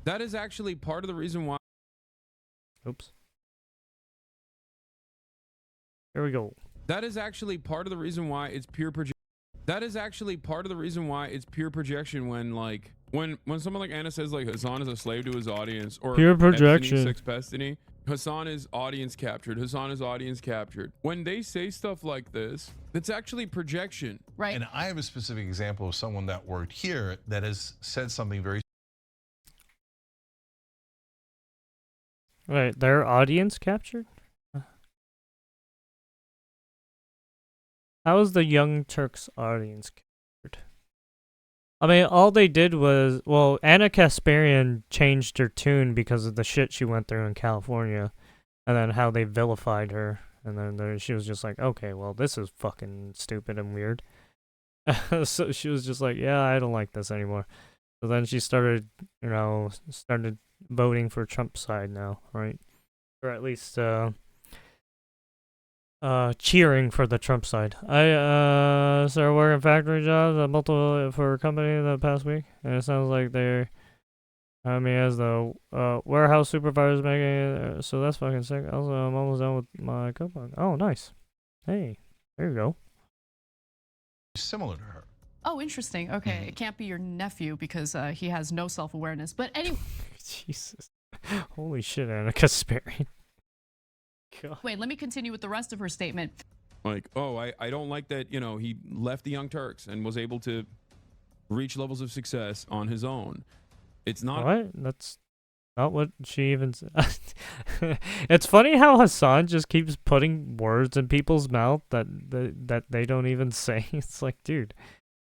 That is actually part of the reason why. Oops. Here we go. That is actually part of the reason why it's pure projection. That is actually part of the reason why it's pure projection when like when someone like Anna says like Hassan is a slave to his audience or Pure projection. Sex Destiny, Hassan is audience captured. Hassan is audience captured. When they say stuff like this, it's actually projection. Right. And I have a specific example of someone that worked here that has said something very. Right, their audience captured? How was the Young Turks audience captured? I mean, all they did was, well, Anna Kasparian changed her tune because of the shit she went through in California, and then how they vilified her, and then she was just like, okay, well, this is fucking stupid and weird. So she was just like, yeah, I don't like this anymore. So then she started, started voting for Trump's side now, right? Or at least, cheering for the Trump side. I started working factory jobs at multiple for a company the past week, and it sounds like they're having me as the warehouse supervisors making. So that's fucking sick. Also, I'm almost done with my coupon. Oh, nice. Hey, there you go. Similar to her. Oh, interesting. Okay, it can't be your nephew because he has no self-awareness. But anyway. Jesus. Holy shit, Anna Kasparian. God. Wait, let me continue with the rest of her statement. Like, oh, I don't like that, he left the Young Turks and was able to reach levels of success on his own. It's not. What? That's not what she even said. It's funny how Hassan just keeps putting words in people's mouth that they don't even say. It's like, dude,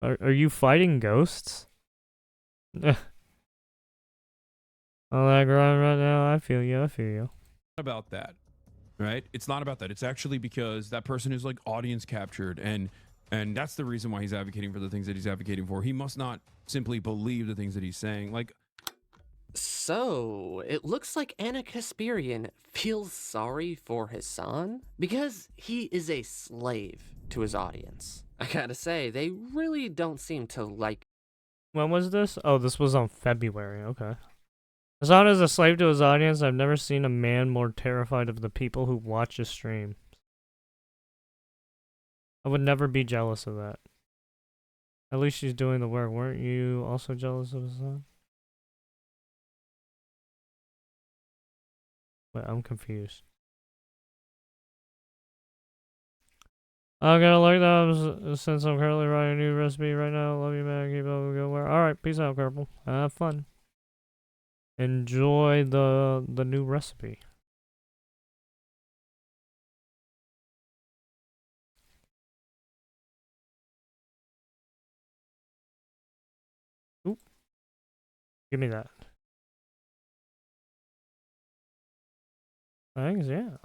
are you fighting ghosts? All that grind right now, I feel you. About that. Right? It's not about that. It's actually because that person is like audience captured, and that's the reason why he's advocating for the things that he's advocating for. He must not simply believe the things that he's saying. Like, so it looks like Anna Kasparian feels sorry for Hassan because he is a slave to his audience. I gotta say, they really don't seem to like. When was this? Oh, this was on February. Okay. Hassan is a slave to his audience. I've never seen a man more terrified of the people who watch his stream. I would never be jealous of that. At least she's doing the work. Weren't you also jealous of Hassan? Wait, I'm confused. I'm gonna look that up since I'm currently writing a new recipe right now. Love you, man. Keep up. Go where. Alright, peace out, Purple. Have fun. Enjoy the new recipe. Oop. Give me that. Thanks, yeah.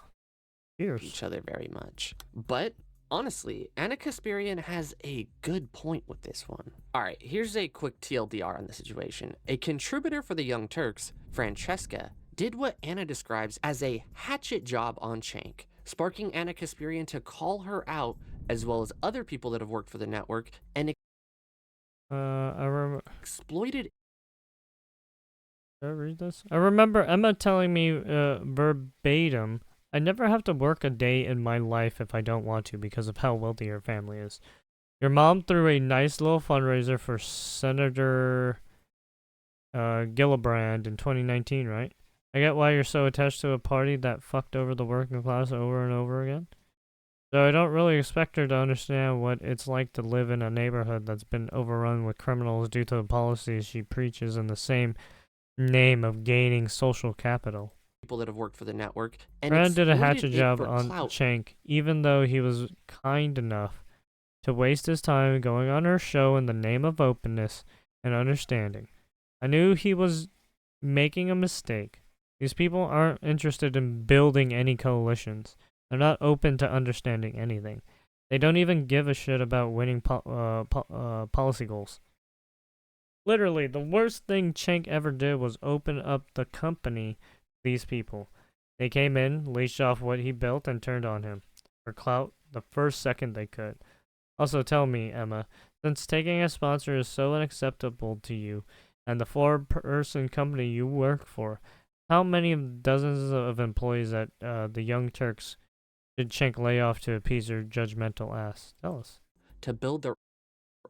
Cheers. Each other very much. But honestly, Anna Kasparian has a good point with this one. Alright, here's a quick TLDR on the situation. A contributor for the Young Turks, Francesca, did what Anna describes as a hatchet job on Chank, sparking Anna Kasparian to call her out, as well as other people that have worked for the network, and I remember. exploited. Did I read this? I remember Emma telling me verbatim, I never have to work a day in my life if I don't want to because of how wealthy your family is. Your mom threw a nice little fundraiser for Senator Gillibrand in 2019, right? I get why you're so attached to a party that fucked over the working class over and over again. So I don't really expect her to understand what it's like to live in a neighborhood that's been overrun with criminals due to the policies she preaches in the same name of gaining social capital. People that have worked for the network, and Brand did a exploited hatchet it job for on clout. Chank, even though he was kind enough to waste his time going on her show in the name of openness and understanding. I knew he was making a mistake. These people aren't interested in building any coalitions. They're not open to understanding anything. They don't even give a shit about winning policy goals. Literally, the worst thing Chank ever did was open up the company to these people. They came in, leashed off what he built, and turned on him for clout the first second they could. Also, tell me, Emma, since taking a sponsor is so unacceptable to you, and the 4-person company you work for, how many of dozens of employees that the Young Turks did Cenk lay off to appease their judgmental ass? Tell us. To build their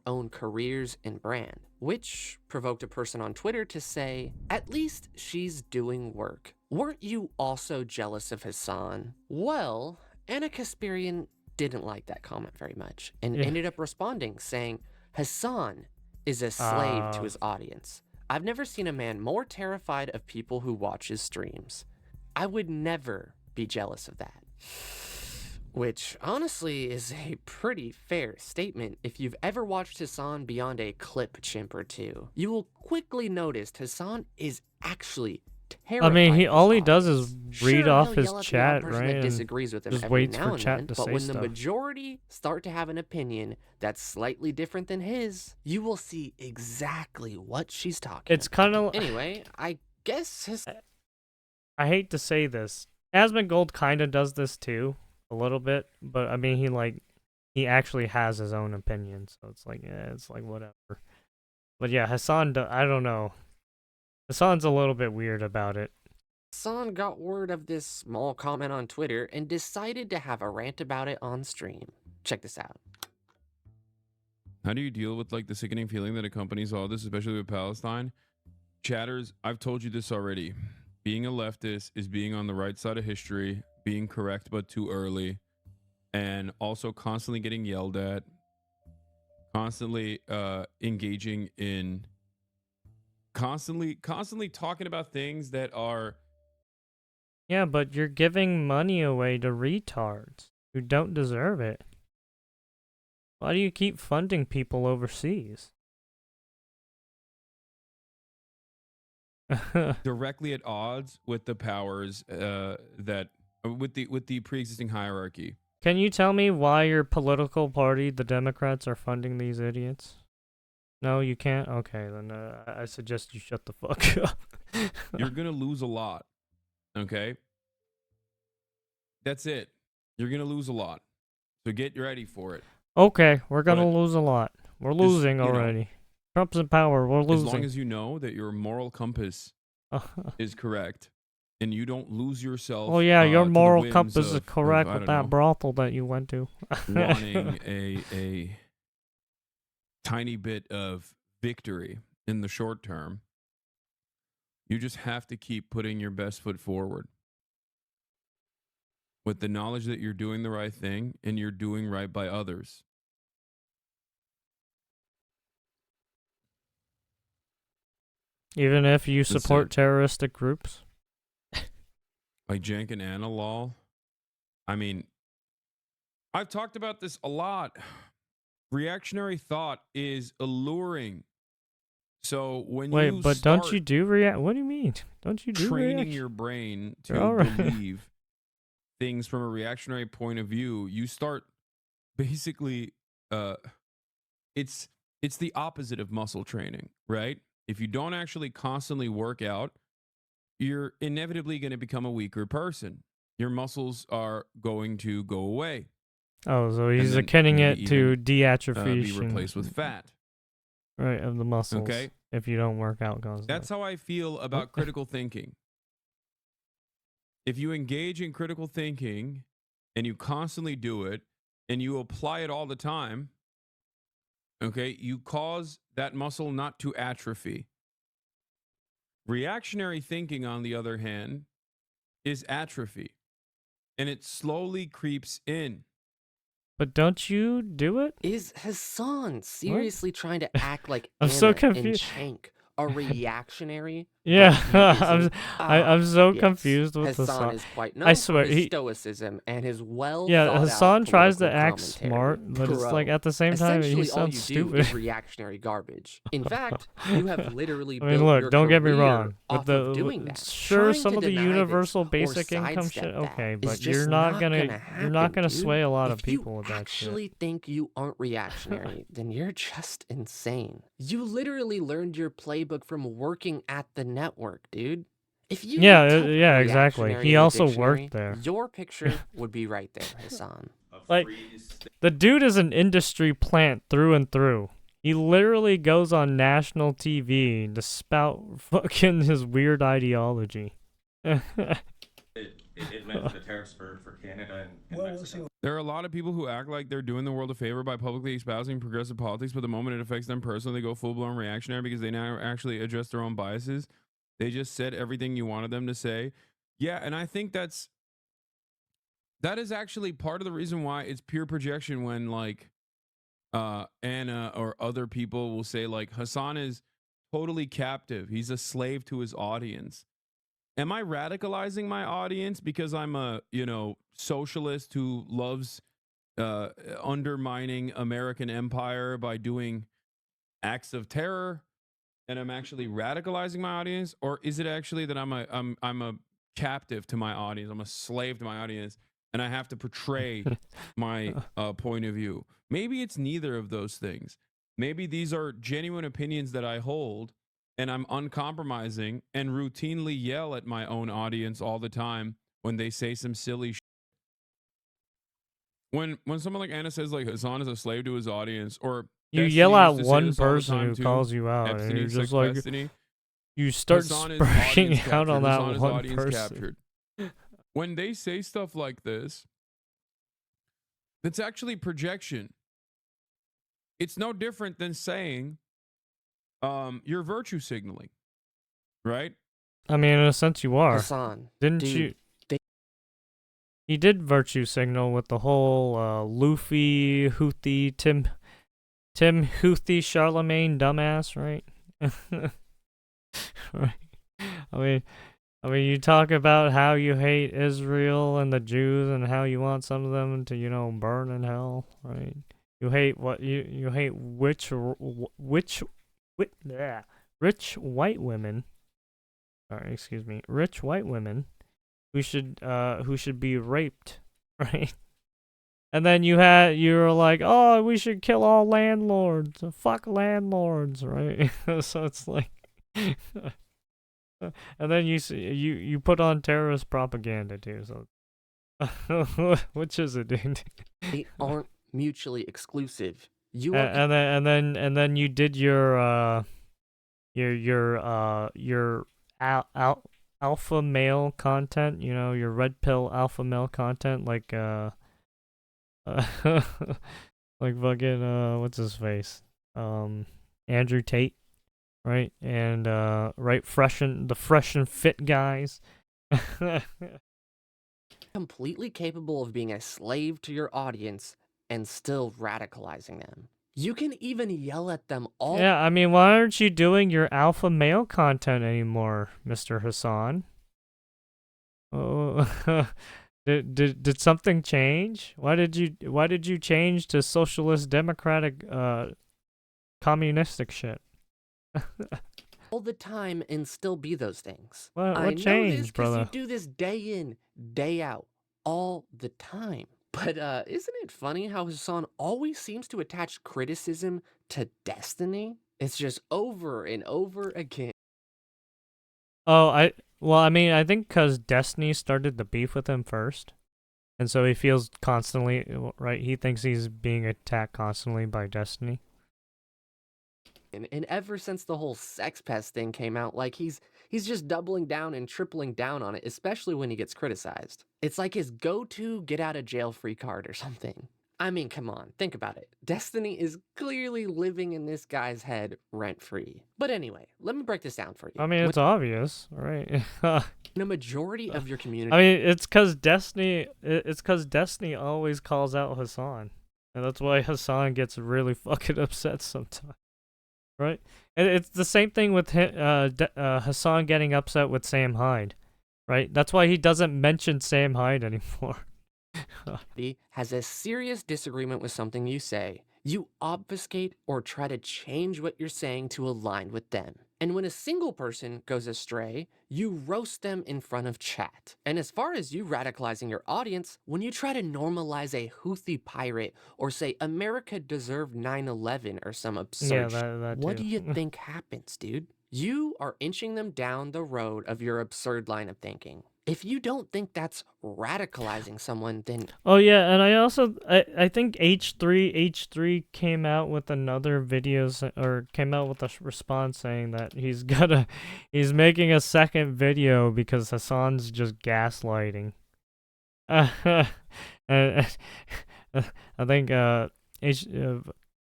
own careers and brand, which provoked a person on Twitter to say, "At least she's doing work. Weren't you also jealous of Hassan?" Well, Anna Kasparian didn't like that comment very much and Yeah. ended up responding saying, "Hassan is a slave to Ah. his audience. I've never seen a man more terrified of people who watch his streams. I would never be jealous of that." Which honestly is a pretty fair statement. If you've ever watched Hassan beyond a clip chimp or two, you will quickly notice Hassan is actually terrified. I mean, of his all he does is audience. read Sure, off he'll his yell at the odd chat, person right? that And disagrees with him just every waits now for and chat then, to but say when the stuff. majority start to have an opinion that's slightly different than his, you will see exactly what she's talking It's about. kind of. Anyway, I guess his I hate to say this. Asmongold kind of does this too, a little bit, but I mean, he actually has his own opinion, so it's like, yeah, it's like whatever. But yeah, Hassan, I don't know. Hassan's a little bit weird about it. Hassan got word of this small comment on Twitter and decided to have a rant about it on stream. Check this out. How do you deal with like the sickening feeling that accompanies all this, especially with Palestine? Chatters, I've told you this already. Being a leftist is being on the right side of history, being correct but too early, and also constantly getting yelled at, constantly engaging in constantly talking about things that are Yeah, but you're giving money away to retards who don't deserve it. Why do you keep funding people overseas? directly at odds with the powers that with the pre-existing hierarchy. Can you tell me why your political party, the Democrats, are funding these idiots? No, you can't? Okay, then I suggest you shut the fuck up. You're gonna lose a lot. Okay, that's it. You're gonna lose a lot, so get ready for it. Okay, we're gonna But lose a lot. We're just, losing you know, already. Trump's in power. We're as long losing. as you know that your moral compass is correct and you don't lose yourself. Oh yeah, your to the moral whims compass is of, correct I with don't that know, brothel that you went to. wanting a tiny bit of victory in the short term. You just have to keep putting your best foot forward with the knowledge that you're doing the right thing and you're doing right by others. Even if you That's support it. terroristic groups. Like Jank and Anna Lol. I mean, I've talked about this a lot. Reactionary thought is alluring. So when Wait, you but start don't you do react? What do you mean? Don't you do training react? your brain to You're all right. believe things from a reactionary point of view, you start basically it's the opposite of muscle training, right? If you don't actually constantly work out, you're inevitably going to become a weaker person. Your muscles are going to go away. Oh, so And he's then akinning maybe it to even, be deatrophiation. replaced with fat. Right, of the muscles. Okay. If you don't work out constantly. That's how I feel about critical thinking. If you engage in critical thinking and you constantly do it and you apply it all the time, okay, you cause that muscle not to atrophy. Reactionary thinking, on the other hand, is atrophy, and it slowly creeps in. But don't you do it? Is Hassan seriously trying to act like I'm Anna so and confused. Cenk are reactionary? Yeah, But he isn't? I'm so Yes, confused with Hassan Hassan. is quite I known swear, for his he- stoicism and his well Yeah, thought Hassan out tries to political act commentary. smart, but it's like Bro, at the same time he essentially all you sounds do stupid. is reactionary garbage. In fact, you have literally I mean, built look, your don't get me career wrong. With off the of doing that. sure, Trying some to of the deny this universal or basic income sidestep shit, that okay, is but just you're not not gonna happen, dude. sway a lot of If people you with that shit. actually think you aren't reactionary, then you're just insane. You literally learned your playbook from working at the network, dude. If you Yeah, looked up yeah, exactly. reactionary He in the also dictionary, worked there. your picture would be right there, Hassan. Like, the dude is an industry plant through and through. He literally goes on national TV to spout fucking his weird ideology. It meant the tariffs for Canada and Mexico. There are a lot of people who act like they're doing the world a favor by publicly espousing progressive politics, but the moment it affects them personally, they go full-blown reactionary because they now actually address their own biases. They just said everything you wanted them to say. Yeah, and I think that is actually part of the reason why it's pure projection when, like, Anna or other people will say, like, Hassan is totally captive. He's a slave to his audience. Am I radicalizing my audience because I'm a, socialist who loves undermining American empire by doing acts of terror, and I'm actually radicalizing my audience? Or is it actually that I'm a captive to my audience? I'm a slave to my audience, and I have to portray my point of view. Maybe it's neither of those things. Maybe these are genuine opinions that I hold, and I'm uncompromising and routinely yell at my own audience all the time when they say some silly shit. When someone like Anna says, like, Hassan is a slave to his audience, or You Destiny yell at used to say one this all the person time who too, calls you out, and Epstein, you're just sex like, Destiny, you start Hassan is spraying audience out on captured. that Hassan is one audience person. captured. When they say stuff like this, it's actually projection. It's no different than saying you're virtue signaling, right? I mean, in a sense, you are. Hassan, Didn't dude, you? He did virtue signal with the whole Luffy, Houthi, Tim Houthi, Charlemagne dumbass, right? Right. I mean, you talk about how you hate Israel and the Jews and how you want some of them to, burn in hell, right? You hate what you hate rich white women. Sorry, excuse me, rich white women who should be raped, right? And then you're like, oh, we should kill all landlords. Fuck landlords, right? So it's like, and then you put on terrorist propaganda too. So, which is it, dude? they aren't mutually exclusive. You are And then you did your alpha male content. Your red pill alpha male content, like like fucking what's his face, Andrew Tate, right? And right, fresh and fit guys. completely capable of being a slave to your audience and still radicalizing them. You can even yell at them all. Yeah, I mean, why aren't you doing your alpha male content anymore, Mr. Hassan? Oh, did something change? Why did you change to socialist, democratic, communistic shit? all the time and still be those things. What I know this changed, 'cause brother? you do this day in, day out, all the time. But isn't it funny how Hassan always seems to attach criticism to Destiny? It's just over and over again. Oh, I mean, I think because Destiny started the beef with him first, and so he feels constantly, right? He thinks he's being attacked constantly by Destiny. And ever since the whole sex pest thing came out, like he's just doubling down and tripling down on it, especially when he gets criticized. It's like his go-to get out of jail free card or something. I mean, come on, think about it. Destiny is clearly living in this guy's head rent-free. But anyway, let me break this down for you. I mean, it's obvious, right? When a majority of your community I mean, it's because Destiny. It's because Destiny always calls out Hassan, and that's why Hassan gets really fucking upset sometimes. Right? And it's the same thing with Hassan getting upset with Sam Hyde, right? That's why he doesn't mention Sam Hyde anymore. has a serious disagreement with something you say, you obfuscate or try to change what you're saying to align with them. And when a single person goes astray, you roast them in front of chat. And as far as you radicalizing your audience, when you try to normalize a Houthi pirate or say America deserved 9/11 or some absurd that what too. do you think happens, dude? You are inching them down the road of your absurd line of thinking. If you don't think that's radicalizing someone, then Oh yeah, and I think H3 came out with another or came out with a response saying that he's making a second video because Hassan's just gaslighting. And I think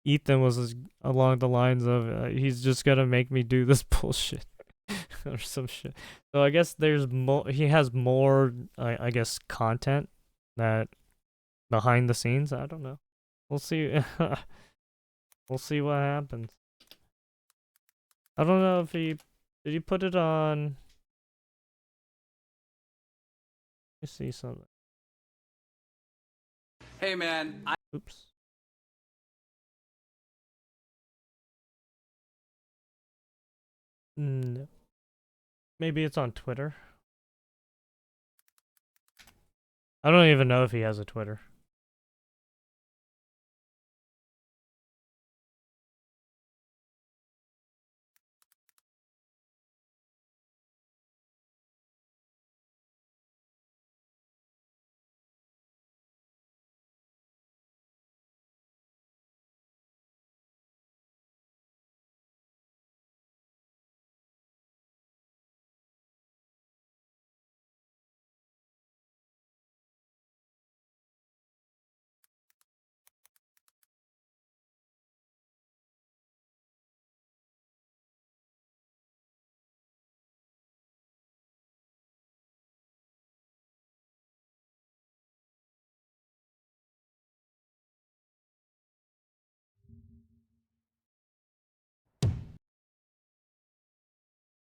Ethan was along the lines of he's just gonna make me do this bullshit or some shit. So I guess there's more. He has more, I guess, content that behind the scenes. I don't know. We'll see. We'll see what happens. I don't know if did he put it on. Let me see something. Hey man, Oops. No. Maybe it's on Twitter. I don't even know if he has a Twitter.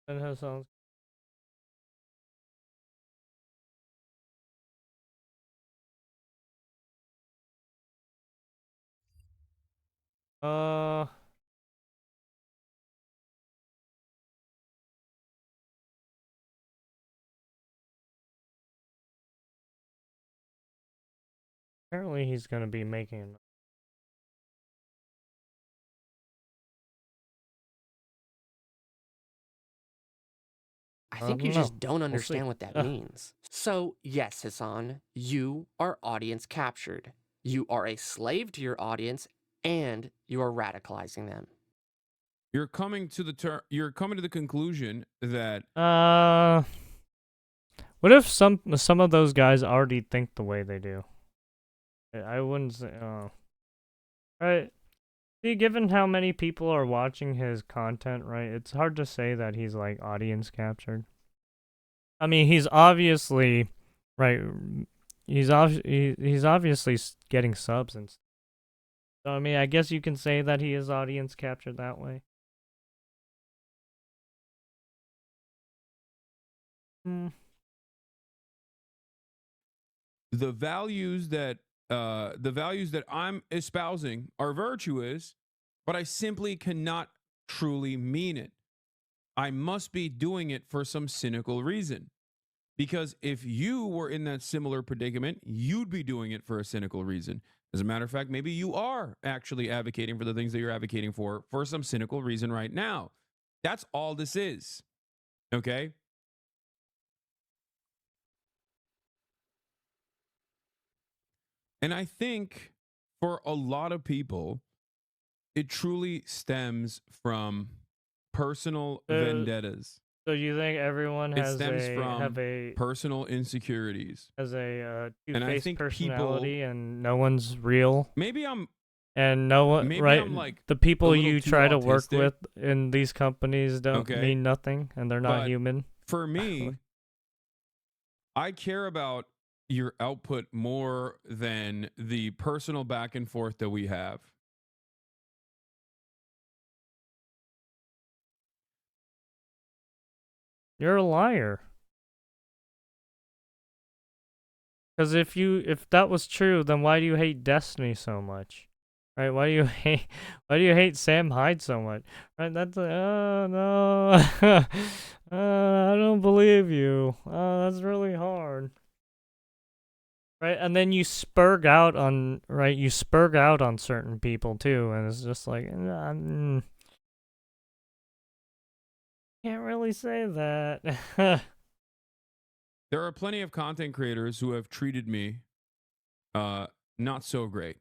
And has songs. Uh. Apparently he's gonna be making. I I think you don't know. just don't We'll see. understand what that means. So, yes, Hassan, you are audience captured. You are a slave to your audience and you are radicalizing them. You're coming to the conclusion that What if some of those guys already think the way they do? I wouldn't say. Oh. Right. See, given how many people are watching his content, right? It's hard to say that he's like audience captured. I mean, he's obviously right. He's obviously getting subs and. So I mean, I guess you can say that he is audience captured that way. Hmm. the values that I'm espousing are virtuous, but I simply cannot truly mean it. I must be doing it for some cynical reason. Because if you were in that similar predicament, you'd be doing it for a cynical reason. As a matter of fact, maybe you are actually advocating for the things that you're advocating for some cynical reason right now. That's all this is. Okay? And I think for a lot of people, it truly stems from personal vendettas. So you think everyone It has stems a from personal insecurities. And I two-faced think personality and no one's real? maybe I'm And no one, maybe right? I'm like The a people little you too try to work autistic. with in these companies don't Okay. mean nothing, and they're not But human. for me, I care about your output more than the personal back and forth that we have. You're a liar. Because if that was true, then why do you hate Destiny so much? Right? Why do you hate Sam Hyde so much? Right? That's oh no, I don't believe you. Oh, that's really hard. Right? And then you spurg out on certain people too, and it's just like can't really say that. there are plenty of content creators who have treated me not so great.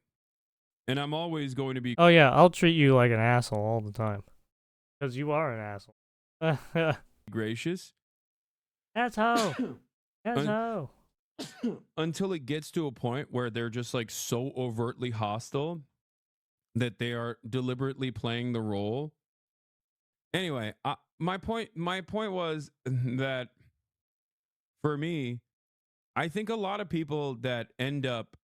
And I'm always going to be Oh yeah, I'll treat you like an asshole all the time. Because you are an asshole. gracious Asshole! Un- Asshole! until it gets to a point where they're just like so overtly hostile that they are deliberately playing the role. Anyway, my point was that for me, I think a lot of people that end up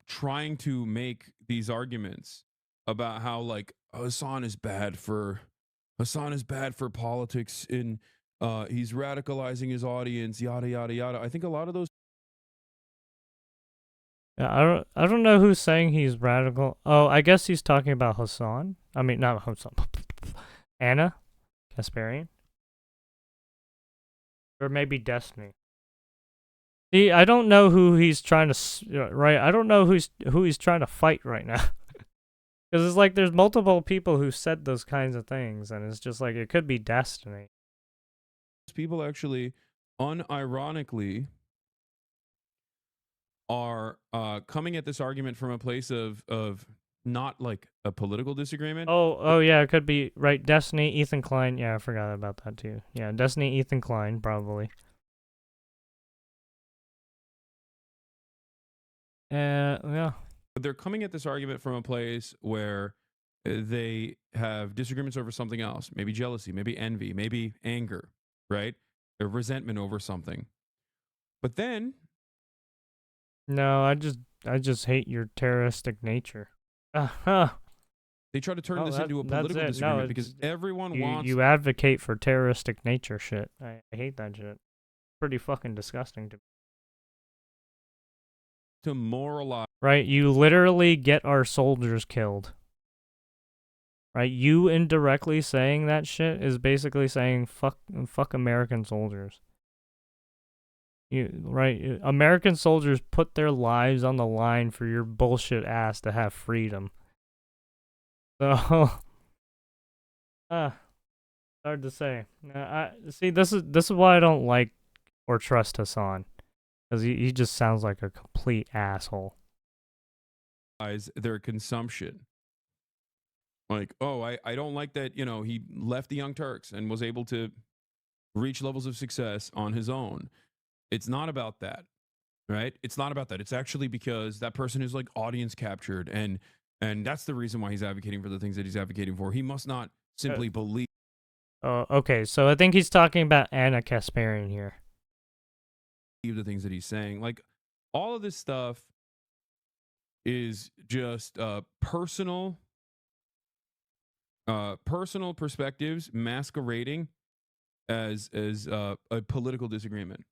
trying to make these arguments about how like Hassan is bad for politics in he's radicalizing his audience, yada yada yada. I think a lot of those Yeah, I don't know who's saying he's radical. Oh, I guess he's talking about Hassan. I mean, not Hassan. Anna Kasparian. Or maybe Destiny. See, I don't know who he's trying to right. I don't know who he's trying to fight right now. Because it's like there's multiple people who said those kinds of things, and it's just like it could be Destiny. people actually unironically are coming at this argument from a place of not like a political disagreement. Oh yeah, it could be right. Destiny, Ethan Klein. Yeah, I forgot about that too. Yeah, Destiny, Ethan Klein, probably. Yeah. But they're coming at this argument from a place where they have disagreements over something else, maybe jealousy, maybe envy, maybe anger, right? Or resentment over something. But then No, I just hate your terroristic nature. they try to turn Oh, this into a that's political it. disagreement No, because everyone wants you advocate for terroristic nature shit. I hate that shit. Pretty fucking disgusting to me. to moralize. Right? You literally get our soldiers killed. Right? You indirectly saying that shit is basically saying fuck American soldiers. Right? American soldiers put their lives on the line for your bullshit ass to have freedom. So hard to say. I see. This is why I don't like or trust Hassan, because he just sounds like a complete asshole. Their consumption. Like, oh, I don't like that, he left the Young Turks and was able to reach levels of success on his own. It's not about that, right? It's not about that. It's actually because that person is like audience captured, and that's the reason why he's advocating for the things that he's advocating for. He must not simply believe Oh, okay. So I think he's talking about Anna Kasparian here. the things that he's saying. Like, all of this stuff is just personal perspectives masquerading as a political disagreement.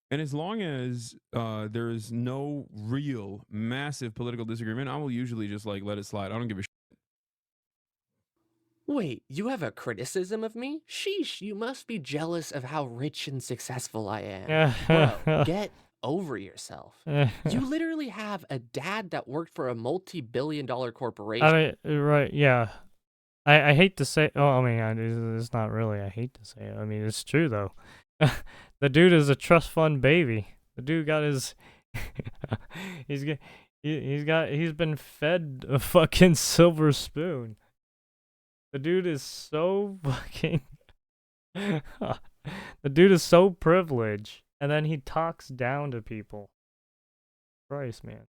And as long as there is no real massive political disagreement, I will usually just like let it slide. I don't give a shit. Wait, you have a criticism of me? Sheesh, you must be jealous of how rich and successful I am. Bro, get over yourself. You literally have a dad that worked for a multi-billion-dollar corporation. I mean, right? Yeah. I hate to say. Oh, I mean, it's not really. I hate to say it. I mean, it's true though. The dude is a trust fund baby. The dude got his. he's been fed a fucking silver spoon. The dude is so fucking. The dude is so privileged, and then he talks down to people. Christ, man.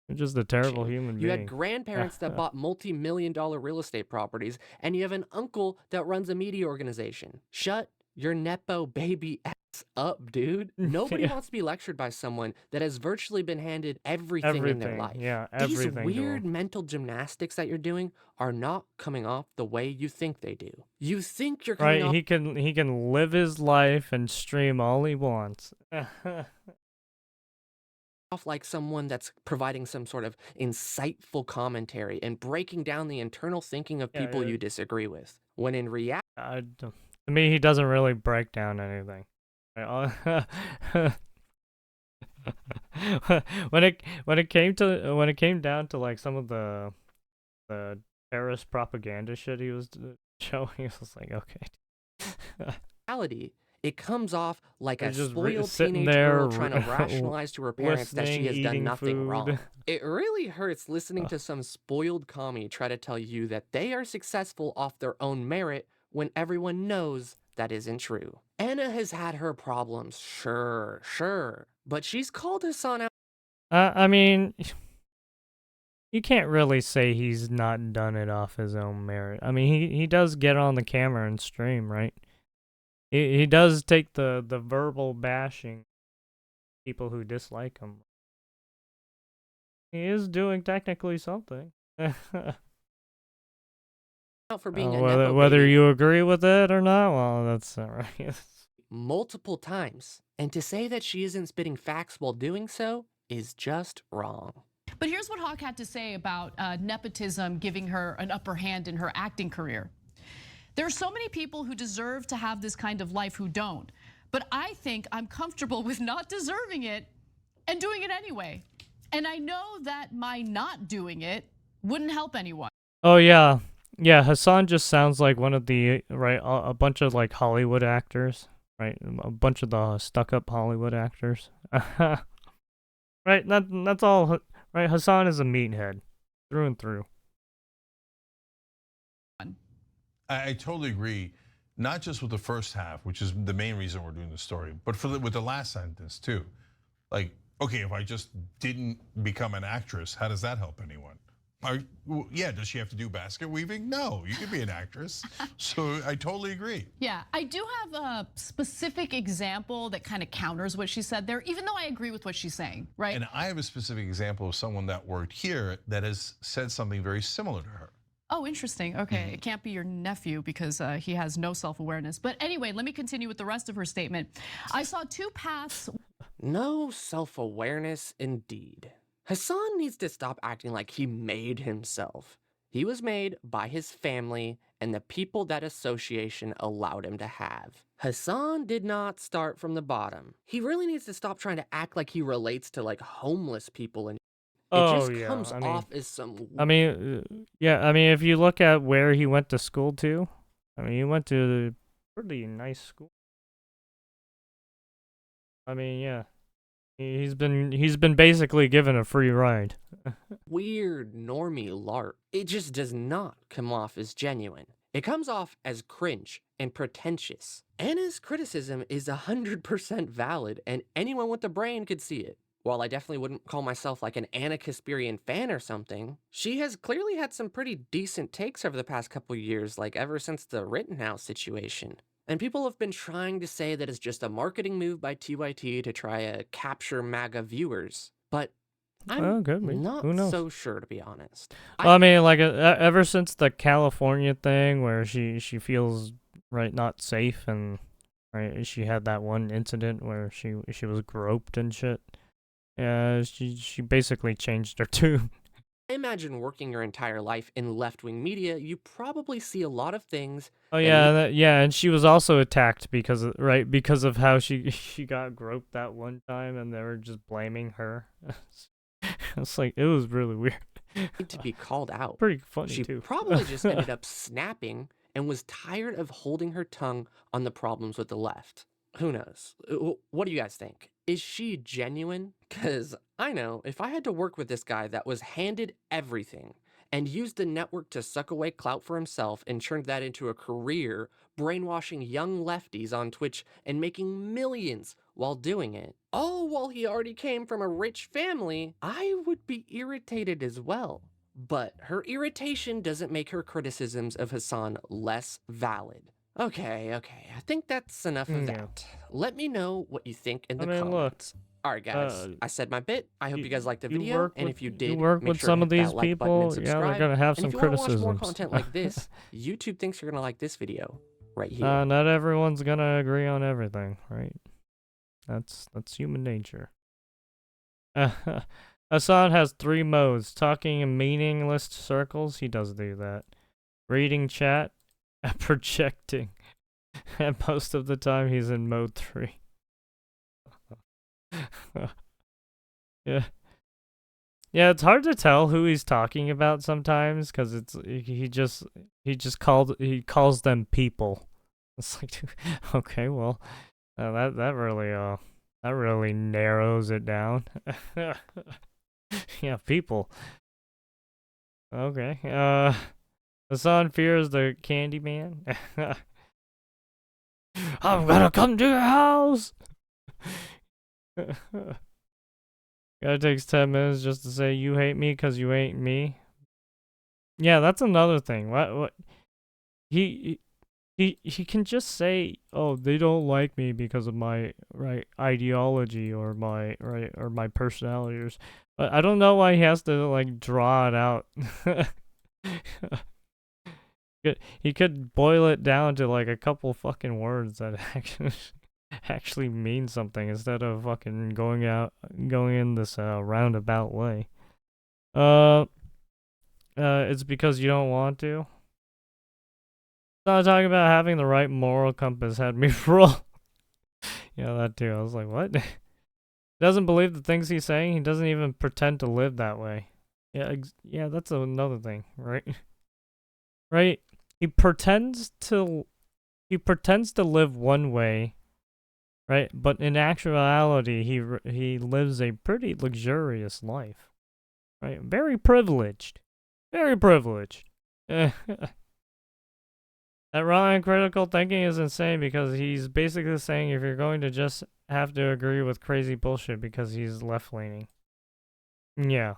You're just a terrible human being. You had grandparents that bought multi-million-dollar real estate properties, and you have an uncle that runs a media organization. Shut your Nepo baby ass up, dude. Nobody wants to be lectured by someone that has virtually been handed everything in their life. Yeah, These everything. weird mental gymnastics that you're doing are not coming off the way you think they do. You think you're coming off... Right, he can live his life and stream all he wants. Off like someone that's providing some sort of insightful commentary and breaking down the internal thinking of people you disagree with. When in reality... To me, he doesn't really break down anything. when it came down to like some of the terrorist propaganda shit he was showing, it was like, okay. reality it comes off like They're a just spoiled sitting teenage there girl trying to rationalize to her parents that she listening, has done eating nothing food. wrong. It really hurts listening to some spoiled commie try to tell you that they are successful off their own merit when everyone knows that isn't true. Anna has had her problems, sure, but she's called Hassan out. I mean, you can't really say he's not done it off his own merit. I mean, he does get on the camera and stream, right? He does take the verbal bashing people who dislike him. He is doing technically something. For being a whether nepo whether baby you agree with it or not, well, that's alright. multiple times, and to say that she isn't spitting facts while doing so is just wrong. But here's what Hawk had to say about nepotism giving her an upper hand in her acting career. There are so many people who deserve to have this kind of life who don't. But I think I'm comfortable with not deserving it and doing it anyway. And I know that my not doing it wouldn't help anyone. Oh yeah, yeah. Hassan just sounds like one of the a bunch of like Hollywood actors, right? A bunch of the stuck-up Hollywood actors. Right. That's all. Right. Hassan is a meathead, through and through. I totally agree. Not just with the first half, which is the main reason we're doing the story, but with the last sentence too. Like, okay, if I just didn't become an actress, how does that help anyone? Yeah, does she have to do basket weaving? No, you could be an actress. So I totally agree. Yeah, I do have a specific example that kind of counters what she said there, even though I agree with what she's saying, right? And I have a specific example of someone that worked here that has said something very similar to her. Oh, interesting. Okay, it can't be your nephew because he has no self-awareness. But anyway, let me continue with the rest of her statement. I saw two paths. No self-awareness indeed. Hassan needs to stop acting like he made himself. He was made by his family and the people that association allowed him to have. Hassan did not start from the bottom. He really needs to stop trying to act like he relates to like homeless people and it just comes off as some... yeah, I mean, if you look at where he went to school to, I mean, he went to a pretty nice school. I mean, yeah. He's been basically given a free ride. weird normie lark. It just does not come off as genuine. It comes off as cringe and pretentious. Anna's criticism is 100% valid and anyone with a brain could see it. While I definitely wouldn't call myself like an Anna Kasparian fan or something, she has clearly had some pretty decent takes over the past couple years, like ever since the Rittenhouse situation. And people have been trying to say that it's just a marketing move by TYT to try to capture MAGA viewers. But I'm not so sure, to be honest. I mean, like ever since the California thing where she feels not safe and she had that one incident where she was groped and shit. Yeah, she basically changed her tune. I imagine working your entire life in left-wing media, you probably see a lot of things. Oh yeah, yeah, and she was also attacked because of how she got groped that one time, and they were just blaming her. It's like it was really weird. To be called out. Pretty funny she too. She probably just ended up snapping and was tired of holding her tongue on the problems with the left. Who knows? What do you guys think? Is she genuine? Because I know if I had to work with this guy that was handed everything and used the network to suck away clout for himself and turned that into a career, brainwashing young lefties on Twitch and making millions while doing it, all while he already came from a rich family, I would be irritated as well. But her irritation doesn't make her criticisms of Hassan less valid. Okay, I think that's enough of that. Let me know what you think in the comments. Alright guys, I said my bit. I hope you guys liked the video, and if you did, make sure to hit that like button and subscribe. Yeah, they're gonna have and some if you want to criticisms. watch more content like this, YouTube thinks you're gonna like this video right here. Not everyone's gonna agree on everything, right? That's human nature. Hassan has 3 modes: talking in meaningless circles. He does do that. Reading chat. Projecting. And most of the time he's in mode 3. Yeah, it's hard to tell who he's talking about sometimes because he calls them people. It's like, okay, well, That really narrows it down. Yeah, people. Okay. Hassan fears the candy man. I'm gonna come to your house. Guy takes 10 minutes just to say you hate me because you ain't me. Yeah, that's another thing. What he can just say, oh, they don't like me because of my ideology or my personality, but I don't know why he has to like draw it out. He could boil it down to like a couple fucking words that actually mean something instead of fucking going in this roundabout way. It's because you don't want to. Not talking about having the right moral compass had me roll. Yeah, that too. I was like, what? He doesn't believe the things he's saying. He doesn't even pretend to live that way. Yeah, yeah, that's another thing, right? Right? He pretends to live one way, right? But in actuality, he lives a pretty luxurious life, right? Very privileged. Very privileged. That wrong critical thinking is insane because he's basically saying if you're going to just have to agree with crazy bullshit because he's left-leaning. Yeah.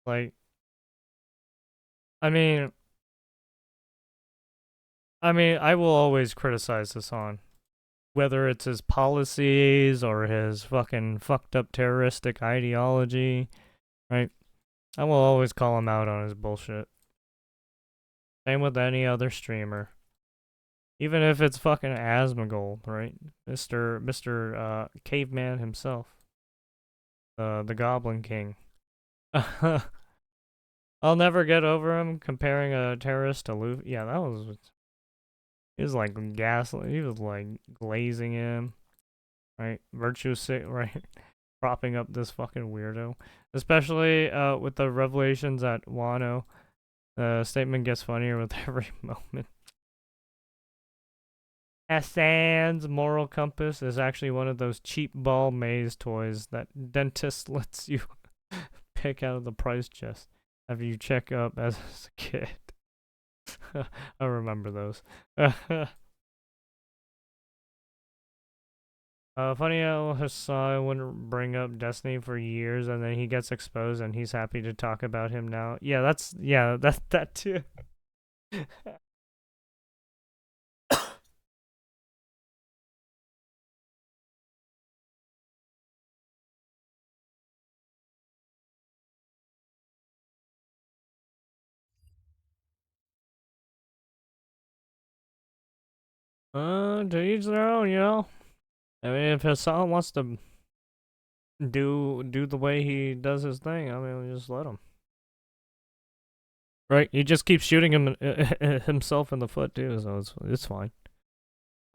Like, I mean, I will always criticize Hassan. Whether it's his policies or his fucking fucked up terroristic ideology, right? I will always call him out on his bullshit. Same with any other streamer. Even if it's fucking Asmongold, right? Mr. Caveman himself. The Goblin King. I'll never get over him comparing a terrorist to Luffy. Yeah, that was... He was like gaslit. He was like glazing him. Right? Virtue sick, right? Propping up this fucking weirdo. Especially with the revelations at Wano. The statement gets funnier with every moment. Hassan's moral compass is actually one of those cheap ball maze toys that dentist lets you pick out of the price chest after you check up as a kid. I remember those. Funny how Hassan wouldn't bring up Destiny for years and then he gets exposed and he's happy to talk about him now. Yeah, that too. To each their own, you know? I mean, if Hassan wants to do the way he does his thing, I mean, just let him. Right? He just keeps shooting himself in the foot too, so it's fine.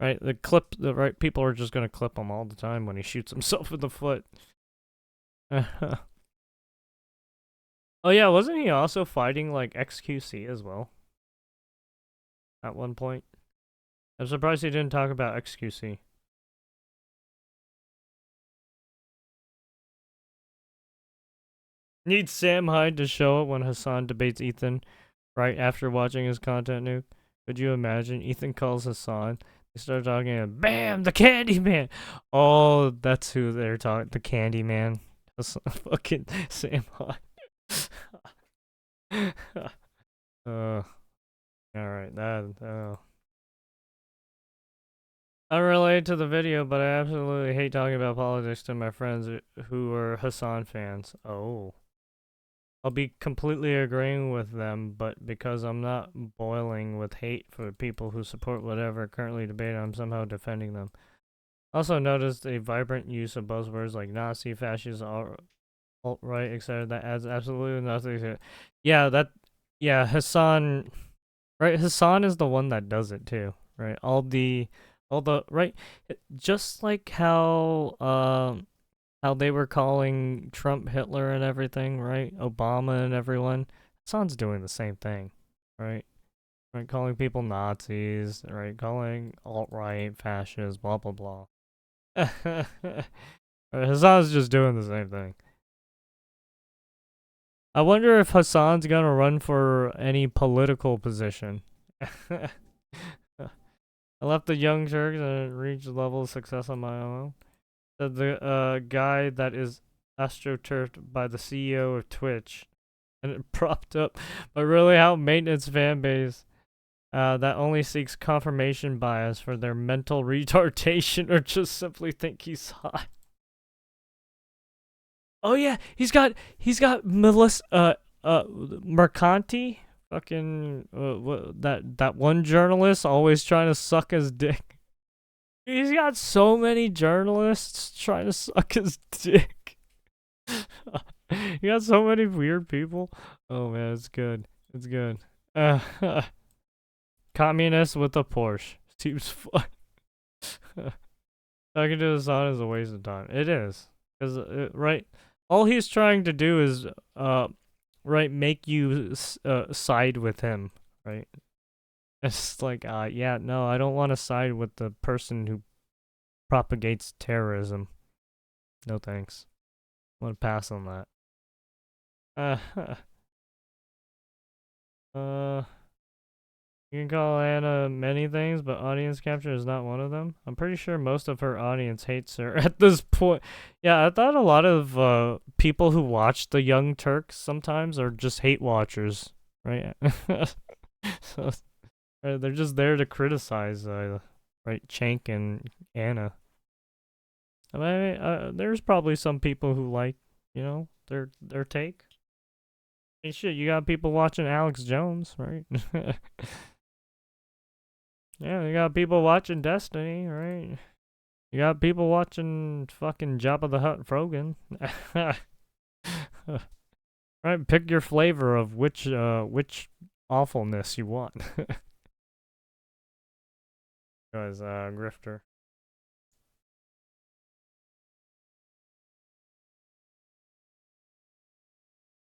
Right? The right people are just gonna clip him all the time when he shoots himself in the foot. Oh yeah, wasn't he also fighting like XQC as well? At one point? I'm surprised he didn't talk about XQC. Need Sam Hyde to show it when Hassan debates Ethan right after watching his content nuke. Could you imagine? Ethan calls Hassan. They start talking and bam, the Candy Man. Oh, that's who they're talking. The Candy Man. Fucking Sam Hyde. Alright, I relate to the video, but I absolutely hate talking about politics to my friends who are Hassan fans. Oh. I'll be completely agreeing with them, but because I'm not boiling with hate for people who support whatever currently debated, I'm somehow defending them. Also noticed a vibrant use of buzzwords like Nazi, fascist, alt-right, etc. That adds absolutely nothing to it. Yeah, Hassan, right? Hassan is the one that does it too, right? All the, right? Just like how they were calling Trump Hitler and everything, right? Obama and everyone. Hassan's doing the same thing, right? right? Calling people Nazis, right? Calling alt-right, fascists, blah blah blah. Hassan's just doing the same thing. I wonder if Hassan's gonna run for any political position. I left the Young Turks and reached a level of success on my own. The guy that is astroturfed by the CEO of Twitch and propped up by really out maintenance fan base that only seeks confirmation bias for their mental retardation or just simply think he's hot. Oh yeah, he's got Melissa Mercanti, fucking that one journalist always trying to suck his dick. He's got so many journalists trying to suck his dick. He got so many weird people. Oh man, it's good. It's good. Communist with a Porsche. Seems fun. Talking to Hassan is a waste of time. It is. Because, right, all he's trying to do is, right, make you side with him, right? It's like, yeah, no, I don't want to side with the person who propagates terrorism. No thanks. I'm gonna pass on that. You can call Anna many things, but audience capture is not one of them. I'm pretty sure most of her audience hates her at this point. Yeah, I thought a lot of people who watch the Young Turks sometimes are just hate watchers, right? So they're just there to criticize, right, Chank and Anna. I mean, there's probably some people who like, you know, their take. Hey, shit, you got people watching Alex Jones, right? Yeah, you got people watching Destiny, right? You got people watching fucking Jabba the Hutt Frogan. Right, pick your flavor of which awfulness you want. Guys, Grifter.